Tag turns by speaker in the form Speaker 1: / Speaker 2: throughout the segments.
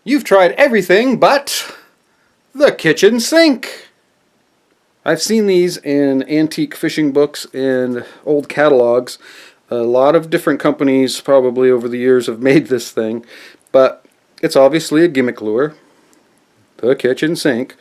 Speaker 1: You've tried everything but the kitchen sink. I've seen these in antique fishing books and old catalogs. A lot of different companies probably over the years have made this thing, but it's obviously a gimmick lure, the kitchen sink.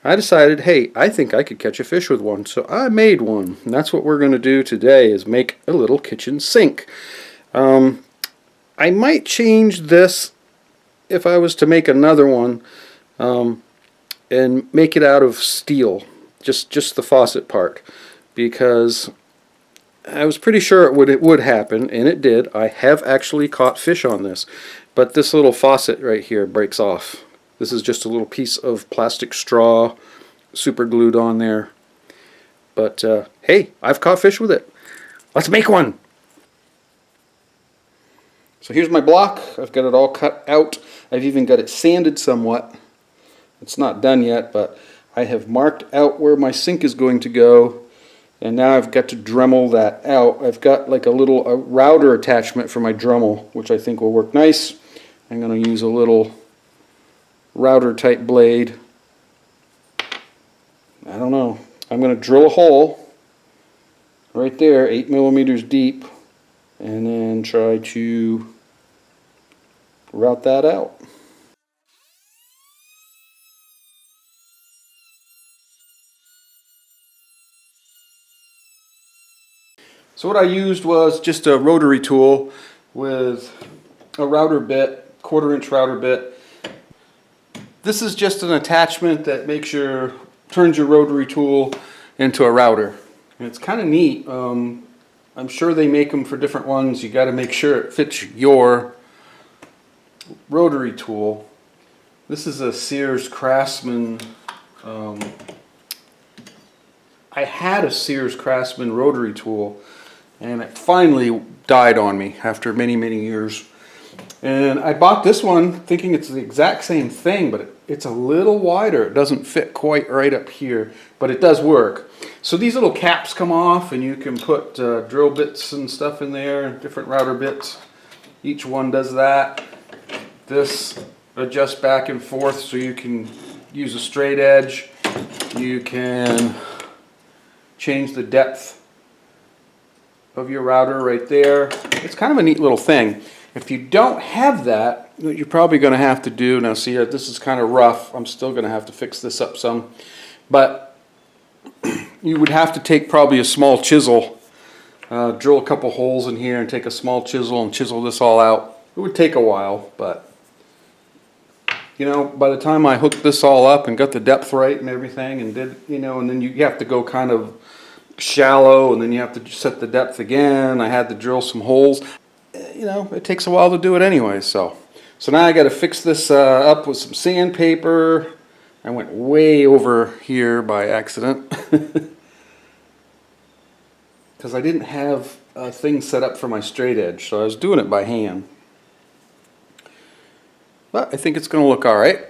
Speaker 1: I decided, hey, I think I could catch a fish with one, so I made one. And that's what we're going to do today, is make a little kitchen sink. I might change this if I was to make another one, and make it out of steel, just the faucet part, because I was pretty sure it would happen, and it did. I have actually caught fish on this, but this little faucet right here breaks off. This is just a little piece of plastic straw super glued on there. But hey, I've caught fish with it. Let's make one. So here's my block. I've got it all cut out. I've even got it sanded somewhat. It's not done yet, but I have marked out where my sink is going to go. And now I've got to Dremel that out. I've got like a router attachment for my Dremel, which I think will work nice. I'm going to use a little router type blade. I don't know. I'm going to drill a hole right there, 8 millimeters deep, and then try to route that out. So what I used was just a rotary tool with a router bit, 1/4-inch router bit. This is just an attachment that turns your rotary tool into a router. And it's kind of neat. I'm sure they make them for different ones. You got to make sure it fits your rotary tool. This is a Sears Craftsman. I had a Sears Craftsman rotary tool, and it finally died on me after many, many years. And I bought this one thinking it's the exact same thing, but it's a little wider. It doesn't fit quite right up here, but it does work. So these little caps come off, and you can put drill bits and stuff in there, different router bits. Each one does that. This adjusts back and forth so you can use a straight edge. You can change the depth of your router right there. It's kind of a neat little thing. If you don't have that, what you're probably going to have to do, now see, this is kind of rough. I'm still going to have to fix this up some. But you would have to take probably a small chisel, drill a couple holes in here and take a small chisel and chisel this all out. It would take a while, but you know, by the time I hooked this all up and got the depth right and everything and did, you know, and then you have to go kind of shallow and then you have to set the depth again. I had to drill some holes. You know, it takes a while to do it anyway, so now I got to fix this up with some sandpaper. I went way over here by accident because I didn't have a thing set up for my straight edge, so I was doing it by hand. But I think it's going to look all right.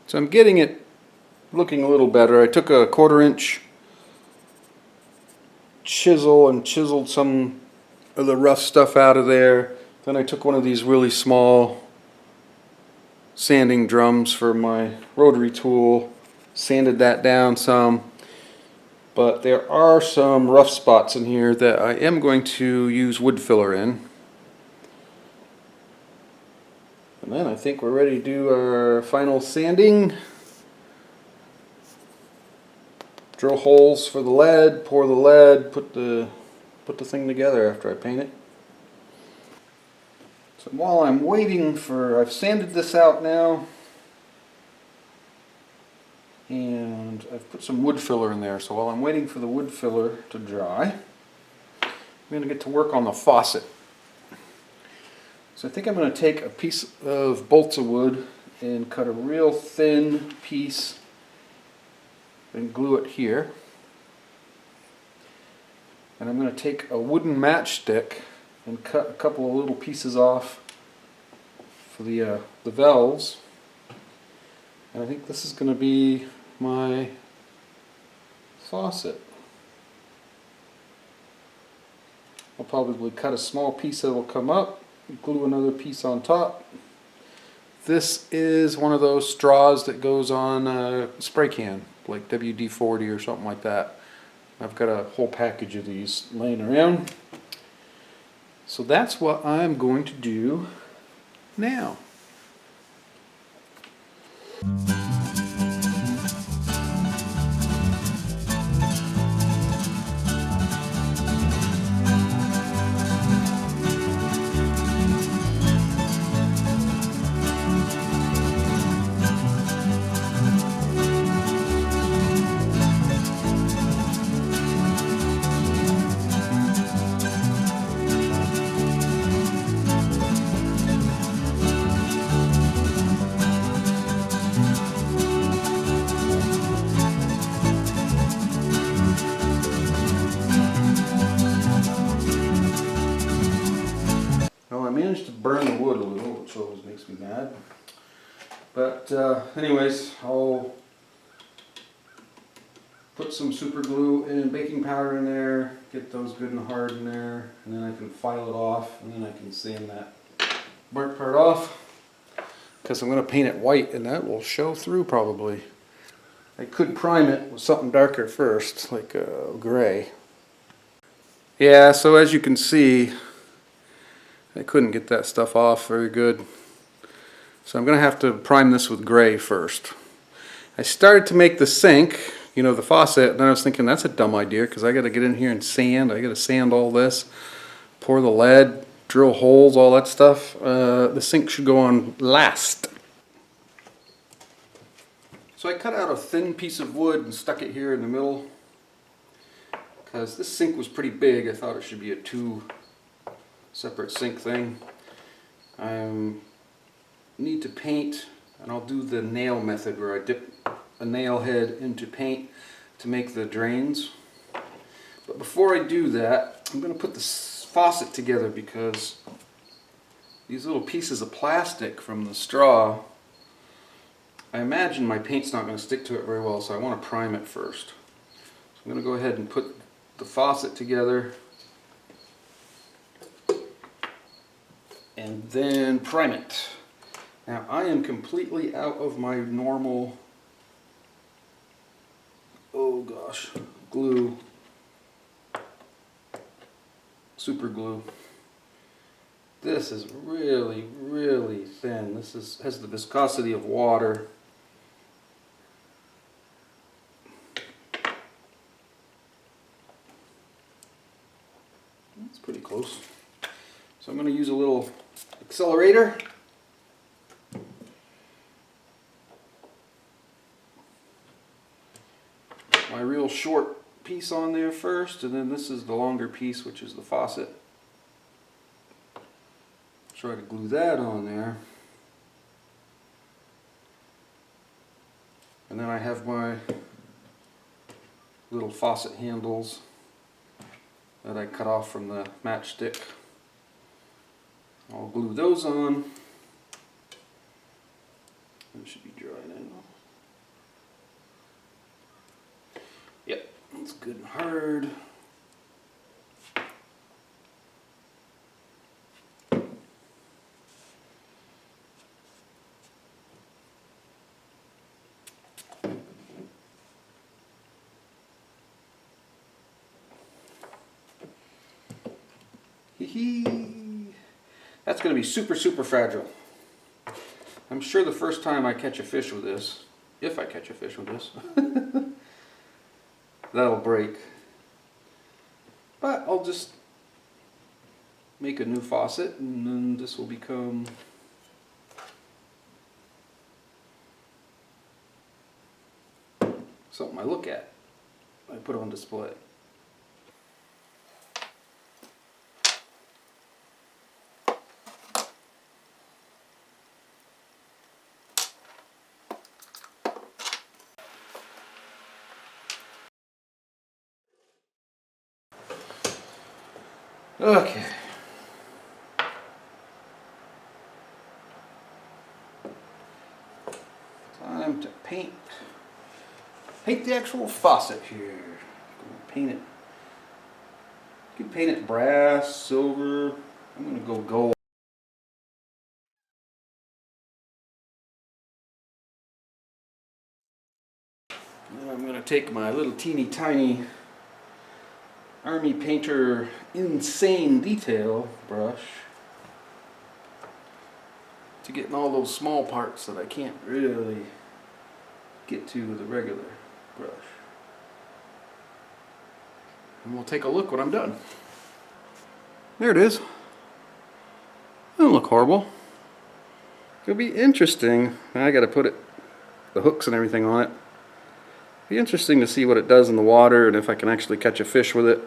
Speaker 1: So I'm getting it looking a little better. I took a 1/4-inch chisel and chiseled some of the rough stuff out of there. Then I took one of these really small sanding drums for my rotary tool, sanded that down some. But there are some rough spots in here that I am going to use wood filler in. And then I think we're ready to do our final sanding. Drill holes for the lead, pour the lead, put the thing together after I paint it. So while I'm waiting I've sanded this out now, and I've put some wood filler in there. So while I'm waiting for the wood filler to dry, I'm going to get to work on the faucet. So I think I'm going to take a piece of balsa wood and cut a real thin piece and glue it here. And I'm going to take a wooden matchstick and cut a couple of little pieces off for the valves. And I think this is going to be my faucet. I'll probably cut a small piece that will come up, glue another piece on top, This is one of those straws that goes on a spray can, like WD-40 or something like that. I've got a whole package of these laying around. So that's what I'm going to do now. Well, I managed to burn the wood a little, which always makes me mad. But anyways, I'll put some super glue and baking powder in there, get those good and hard in there, and then I can file it off, and then I can sand that burnt part off, because I'm going to paint it white, and that will show through probably. I could prime it with something darker first, like gray. Yeah, so as you can see, I couldn't get that stuff off very good. So I'm going to have to prime this with gray first. I started to make the sink, you know, the faucet, and I was thinking that's a dumb idea because I got to get in here and sand. I got to sand all this, pour the lead, drill holes, all that stuff. The sink should go on last. So I cut out a thin piece of wood and stuck it here in the middle because this sink was pretty big. I thought it should be a 2 separate sink thing. I need to paint, and I'll do the nail method where I dip a nail head into paint to make the drains. But before I do that, I'm going to put the faucet together because these little pieces of plastic from the straw, I imagine my paint's not going to stick to it very well, so I want to prime it first. So I'm going to go ahead and put the faucet together and then prime it. Now I am completely out of my normal, oh gosh, glue, super glue. This is really, really thin. This has the viscosity of water. That's pretty close. So I'm going to use a little accelerator. My real short piece on there first, and then this is the longer piece, which is the faucet. Try to glue that on there. And then I have my little faucet handles that I cut off from the matchstick. I'll glue those on. It should be dry now. Yep, it's good and hard. That's going to be super, super fragile. I'm sure the first time I catch a fish with this, if I catch a fish with this, that'll break. But I'll just make a new faucet and then this will become something I look at. I put on display. Okay. Time to paint. Paint the actual faucet here. Paint it. You can paint it brass, silver. I'm going to go gold. And I'm going to take my little teeny tiny Army Painter Insane Detail brush to get in all those small parts that I can't really get to with a regular brush. And we'll take a look when I'm done. There it is. Doesn't look horrible. It'll be interesting. I got to put the hooks and everything on it. Be interesting to see what it does in the water and if I can actually catch a fish with it.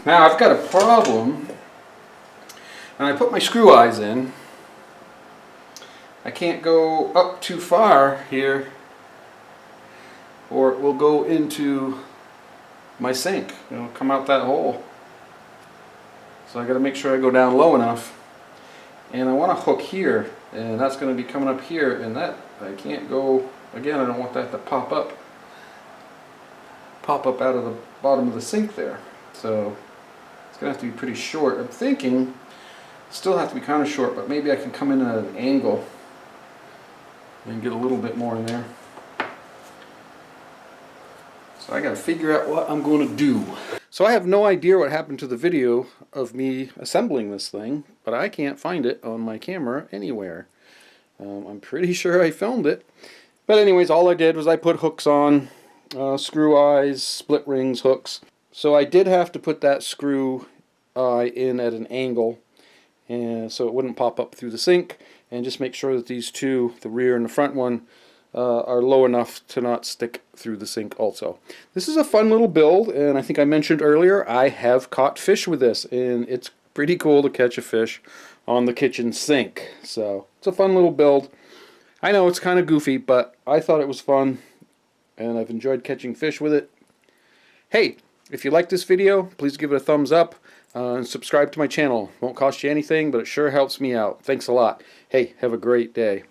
Speaker 1: Now I've got a problem. When I put my screw eyes in, I can't go up too far here or it will go into my sink. It'll come out that hole. So I got to make sure I go down low enough. And I want to hook here, and that's going to be coming up here, and that I can't go, again, I don't want that to pop up out of the bottom of the sink there. So it's going to have to be pretty short. I'm thinking still have to be kind of short, but maybe I can come in at an angle and get a little bit more in there. So I got to figure out what I'm going to do. So I have no idea what happened to the video of me assembling this thing, but I can't find it on my camera anywhere. I'm pretty sure I filmed it. But anyways, all I did was I put hooks on, screw eyes, split rings, hooks. So I did have to put that screw eye in at an angle, and so it wouldn't pop up through the sink, and just make sure that these two, the rear and the front one, are low enough to not stick through the sink also. This is a fun little build, and I think I mentioned earlier I have caught fish with this, and it's pretty cool to catch a fish on the kitchen sink. So it's a fun little build. I know it's kind of goofy, but I thought it was fun, and I've enjoyed catching fish with it. Hey, if you like this video, please give it a thumbs up and subscribe to my channel. Won't cost you anything, but it sure helps me out. Thanks a lot. Hey, have a great day.